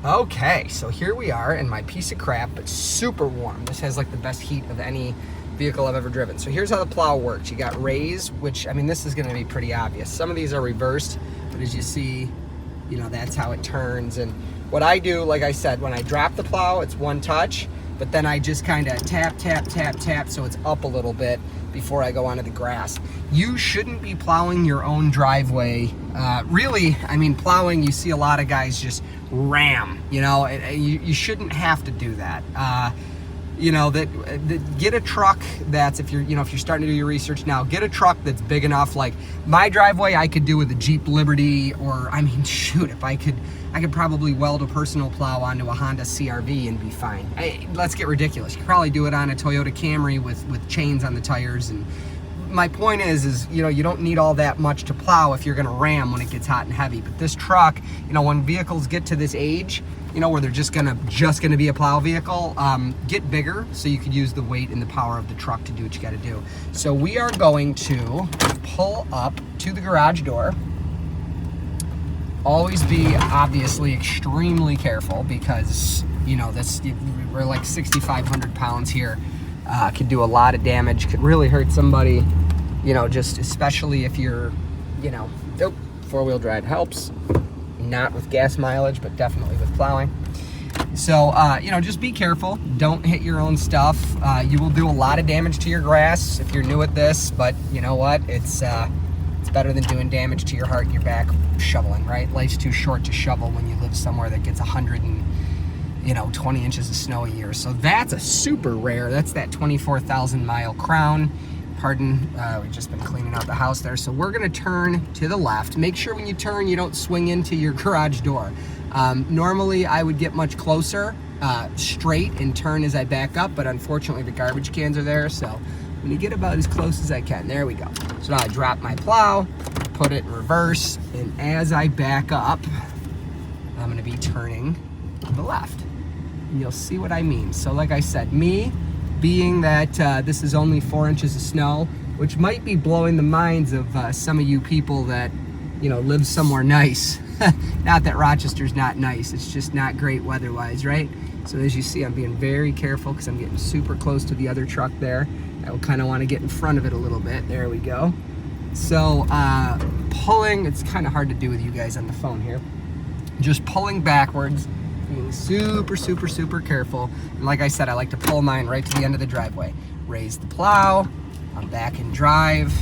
Okay, so here we are in my piece of crap, but super warm. This has like the best heat of any vehicle I've ever driven. So here's how the plow works. You got raise, which, I mean, this is gonna be pretty obvious. Some of these are reversed, but as you see, you know, that's how it turns. And what I do, like I said, when I drop the plow, it's one touch, but then I just kind of tap, tap, tap, tap, so it's up a little bit before I go onto the grass. You shouldn't be plowing your own driveway. Really, I mean, plowing, you see a lot of guys just ram, you know, you shouldn't have to do that. You know, get a truck that's, if you're starting to do your research now, get a truck that's big enough. Like my driveway, I could do with a Jeep Liberty, or I mean, shoot, if I could probably weld a personal plow onto a Honda CR-V and be fine. Hey, let's get ridiculous. You could probably do it on a Toyota Camry with chains on the tires. And my point is, you know, you don't need all that much to plow if you're gonna ram when it gets hot and heavy. But this truck, you know, when vehicles get to this age, you know, where they're just gonna be a plow vehicle, get bigger so you could use the weight and the power of the truck to do what you gotta do. So we are going to pull up to the garage door. Always be obviously extremely careful because, you know, we're like 6,500 pounds here. Could do a lot of damage, could really hurt somebody, you know, just especially if you're, you know, four-wheel drive helps. Not with gas mileage, but definitely with plowing. So, you know, just be careful. Don't hit your own stuff. You will do a lot of damage to your grass if you're new at this, but you know what? It's better than doing damage to your heart and your back shoveling, right? Life's too short to shovel when you live somewhere that gets 120 inches of snow a year. So that's a super rare. That's that 24,000 mile crown. Pardon, we've just been cleaning out the house there. So we're gonna turn to the left. Make sure when you turn, you don't swing into your garage door. Normally I would get much closer, straight and turn as I back up, but unfortunately the garbage cans are there. So I'm gonna get about as close as I can. There we go. So now I drop my plow, put it in reverse, and as I back up, I'm gonna be turning to the left. And you'll see what I mean. So like I said, me, being that this is only 4 inches of snow, which might be blowing the minds of some of you people that, you know, live somewhere nice. Not that Rochester's not nice, it's just not great weather-wise, right? So as you see, I'm being very careful because I'm getting super close to the other truck there. I will kind of want to get in front of it a little bit. There we go. So pulling, it's kind of hard to do with you guys on the phone here. Just pulling backwards, being super, super, super careful. And like I said, I like to pull mine right to the end of the driveway. Raise the plow, I'm back in drive.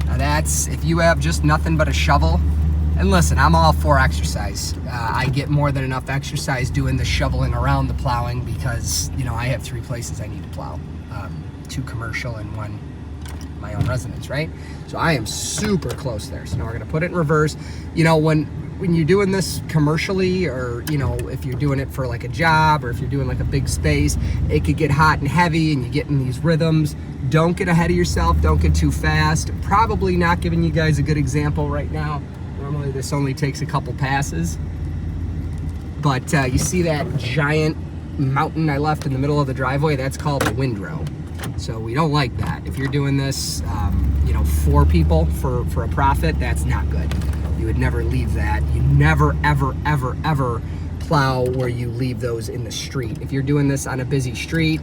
Now that's, if you have just nothing but a shovel, and listen, I'm all for exercise. I get more than enough exercise doing the shoveling around the plowing because, you know, I have 3 places I need to plow. 2 commercial and 1 my own residence, right? So I am super close there. So now we're gonna put it in reverse. You know, when you're doing this commercially, or, you know, if you're doing it for like a job, or if you're doing like a big space, it could get hot and heavy and you get in these rhythms. Don't get ahead of yourself, don't get too fast. Probably not giving you guys a good example right now. Normally this only takes a couple passes. But you see that giant mountain I left in the middle of the driveway? That's called a windrow. So we don't like that. If you're doing this, you know, for people, for a profit, that's not good. You would never leave that. You never, ever, ever, ever plow where you leave those in the street. If you're doing this on a busy street,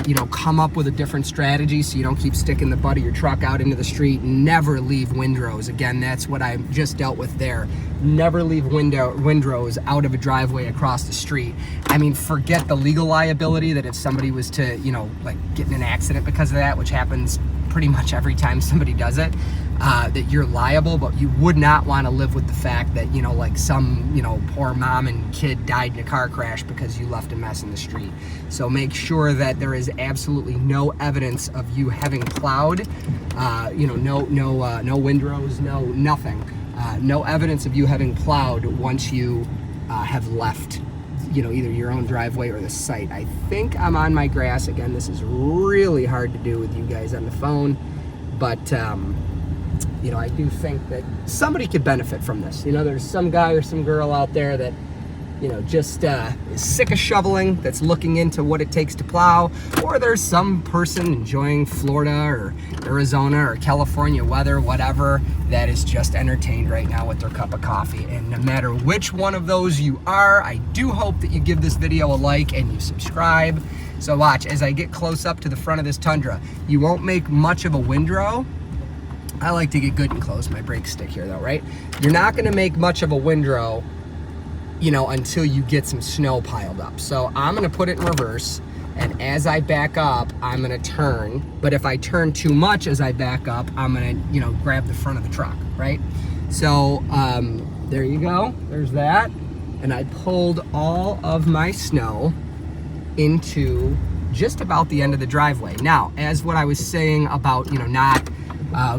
you know, come up with a different strategy so you don't keep sticking the butt of your truck out into the street. Never leave windrows. Again, that's what I just dealt with there. Never leave windrows out of a driveway across the street. I mean, forget the legal liability that if somebody was to, you know, like get in an accident because of that, which happens pretty much every time somebody does it, that you're liable, but you would not want to live with the fact that, you know, like some, you know, poor mom and kid died in a car crash because you left a mess in the street. So make sure that there is absolutely no evidence of you having plowed, you know, no windrows, no nothing. No evidence of you having plowed once you have left, you know, either your own driveway or the site. I think I'm on my grass. Again, this is really hard to do with you guys on the phone, but you know, I do think that somebody could benefit from this. You know, there's some guy or some girl out there that just sick of shoveling, that's looking into what it takes to plow, or there's some person enjoying Florida or Arizona or California weather, whatever, that is just entertained right now with their cup of coffee. And no matter which one of those you are, I do hope that you give this video a like and you subscribe. So watch, as I get close up to the front of this Tundra, you won't make much of a windrow. I like to get good and close. My brakes stick here though, right? You're not gonna make much of a windrow, until you get some snow piled up. So I'm gonna put it in reverse, and as I back up, I'm gonna turn. But if I turn too much as I back up, I'm gonna, grab the front of the truck, right? So there you go, there's that. And I pulled all of my snow into just about the end of the driveway. Now, as what I was saying about, not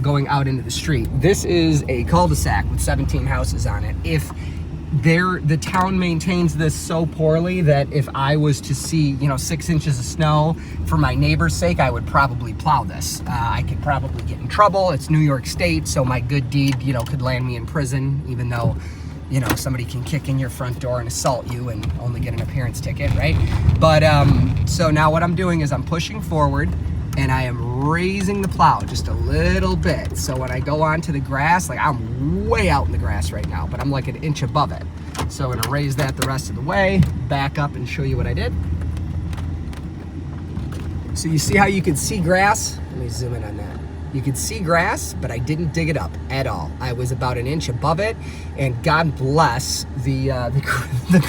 going out into the street, this is a cul-de-sac with 17 houses on it. If the town maintains this so poorly that if I was to see 6 inches of snow for my neighbor's sake, I would probably plow this. I could probably get in trouble. It's New York State, so my good deed could land me in prison, even though somebody can kick in your front door and assault you and only get an appearance ticket, right? But so now what I'm doing is I'm pushing forward and I am raising the plow just a little bit. So when I go onto the grass, like I'm way out in the grass right now, but I'm like an inch above it. So I'm gonna raise that the rest of the way, back up and show you what I did. So you see how you can see grass? Let me zoom in on that. You can see grass, but I didn't dig it up at all. I was about an inch above it, and God bless the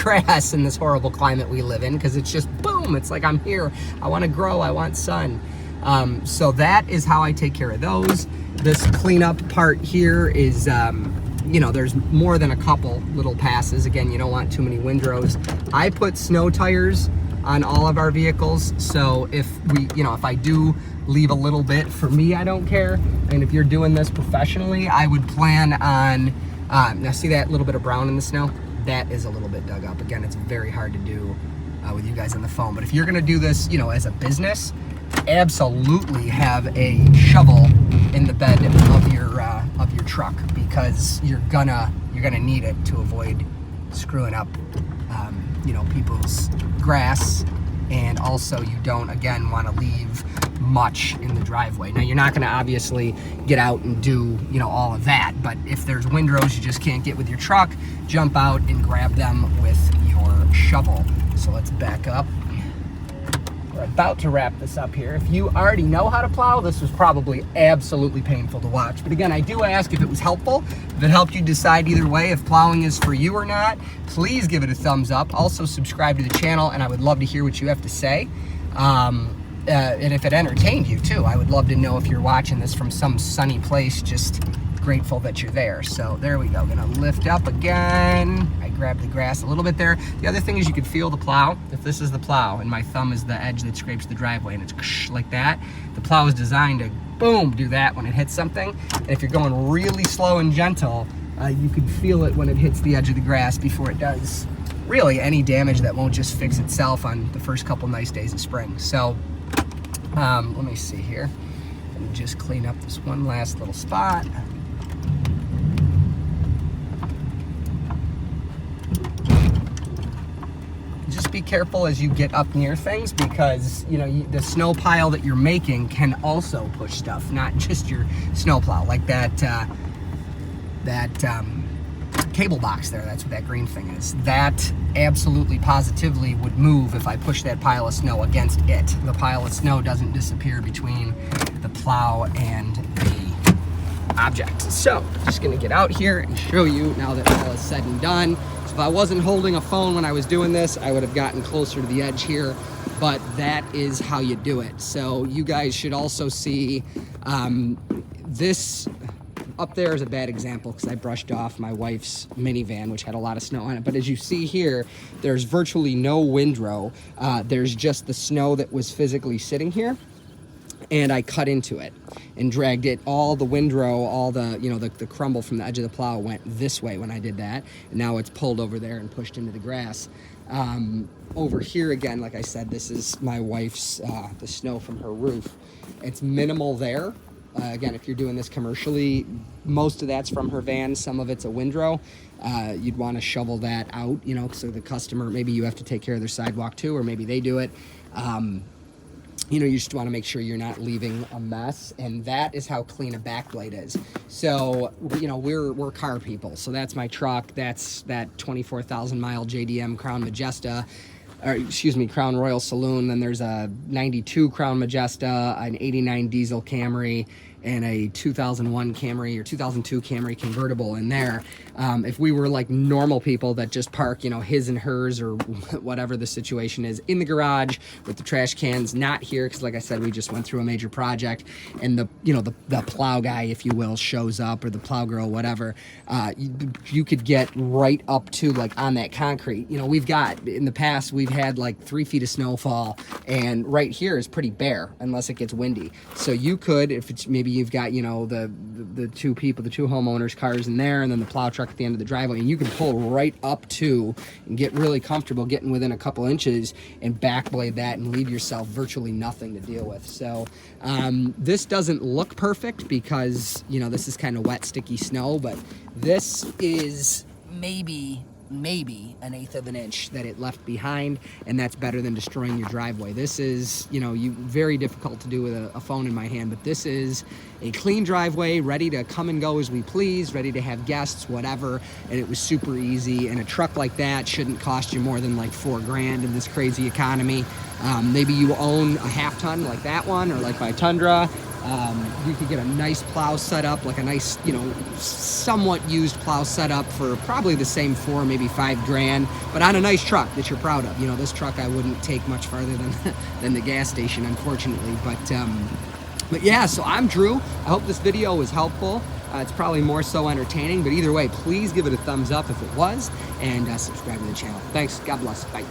grass in this horrible climate we live in, because it's just boom, it's like I'm here. I wanna grow, I want sun. So that is how I take care of those. This cleanup part here is, there's more than a couple little passes. Again, you don't want too many windrows. I put snow tires on all of our vehicles. So if if I do leave a little bit, for me, I don't care. And if you're doing this professionally, I would plan on, now see that little bit of brown in the snow? That is a little bit dug up. Again, it's very hard to do with you guys on the phone. But if you're gonna do this, as a business, absolutely have a shovel in the bed of your truck, because you're gonna need it to avoid screwing up people's grass, and also you don't again want to leave much in the driveway. Now you're not going to obviously get out and do all of that, but if there's windrows you just can't get with your truck, jump out and grab them with your shovel. So let's back up. We're about to wrap this up here. If you already know how to plow, this was probably absolutely painful to watch. But again, I do ask if it was helpful, if it helped you decide either way if plowing is for you or not, please give it a thumbs up. Also subscribe to the channel, and I would love to hear what you have to say. And if it entertained you too, I would love to know if you're watching this from some sunny place, just grateful that you're there. So there we go, gonna lift up again. I grabbed the grass a little bit there. The other thing is you could feel the plow. If this is the plow and my thumb is the edge that scrapes the driveway and it's like that, the plow is designed to boom, do that when it hits something. And if you're going really slow and gentle, you could feel it when it hits the edge of the grass before it does really any damage that won't just fix itself on the first couple nice days of spring. So let me see here. Let me just clean up this one last little spot. Just be careful as you get up near things, because the snow pile that you're making can also push stuff, not just your snow plow, like that cable box there. That's what that green thing is. That absolutely positively would move if I push that pile of snow against it. The pile of snow doesn't disappear between the plow and the object. So just gonna get out here and show you now that all is said and done. If I wasn't holding a phone when I was doing this, I would have gotten closer to the edge here, but that is how you do it. So you guys should also see this up there is a bad example because I brushed off my wife's minivan, which had a lot of snow on it. But as you see here, there's virtually no windrow. There's just the snow that was physically sitting here. And I cut into it and dragged it. All the windrow, all the, the crumble from the edge of the plow went this way when I did that. And now it's pulled over there and pushed into the grass. Over here again, like I said, this is my wife's, the snow from her roof. It's minimal there. Again, if you're doing this commercially, most of that's from her van. Some of it's a windrow. You'd want to shovel that out, you know, so the customer, maybe you have to take care of their sidewalk too, or maybe they do it. You know, you just want to make sure you're not leaving a mess, and that is how clean a back blade is. So, you know, we're car people, so that's my truck. That's that 24,000 mile JDM Crown Majesta, or excuse me, Crown Royal Saloon. Then there's a 92 Crown Majesta, an 89 diesel Camry, and a 2001 Camry or 2002 Camry convertible in there. If we were like normal people that just park, you know, his and hers or whatever the situation is in the garage with the trash cans, not here, because like I said, we just went through a major project, and the, you know, the plow guy, if you will, shows up, or the plow girl, whatever, you could get right up to like on that concrete. You know, we've got, in the past, we've had like 3 feet of snowfall, and right here is pretty bare unless it gets windy. So you could, if it's maybe you've got, you know, the two people, the two homeowners' cars in there, and then the plow truck at the end of the driveway, and you can pull right up to and get really comfortable getting within a couple inches and backblade that and leave yourself virtually nothing to deal with. So this doesn't look perfect because, you know, this is kind of wet, sticky snow, but this is maybe 1/8 of an inch that it left behind, and that's better than destroying your driveway. This is, you know, very difficult to do with a phone in my hand, but this is a clean driveway, ready to come and go as we please, ready to have guests, whatever, and it was super easy. And a truck like that shouldn't cost you more than like $4 grand in this crazy economy. Maybe you own a half ton like that one, or like my Tundra. You could get a nice plow setup, like a nice, you know, somewhat used plow setup for probably the same 4, maybe 5 grand, but on a nice truck that you're proud of. You know, this truck I wouldn't take much farther than the gas station, unfortunately. But yeah, so I'm Drew. I hope this video was helpful. It's probably more so entertaining, but either way, please give it a thumbs up if it was, and subscribe to the channel. Thanks. God bless. Bye.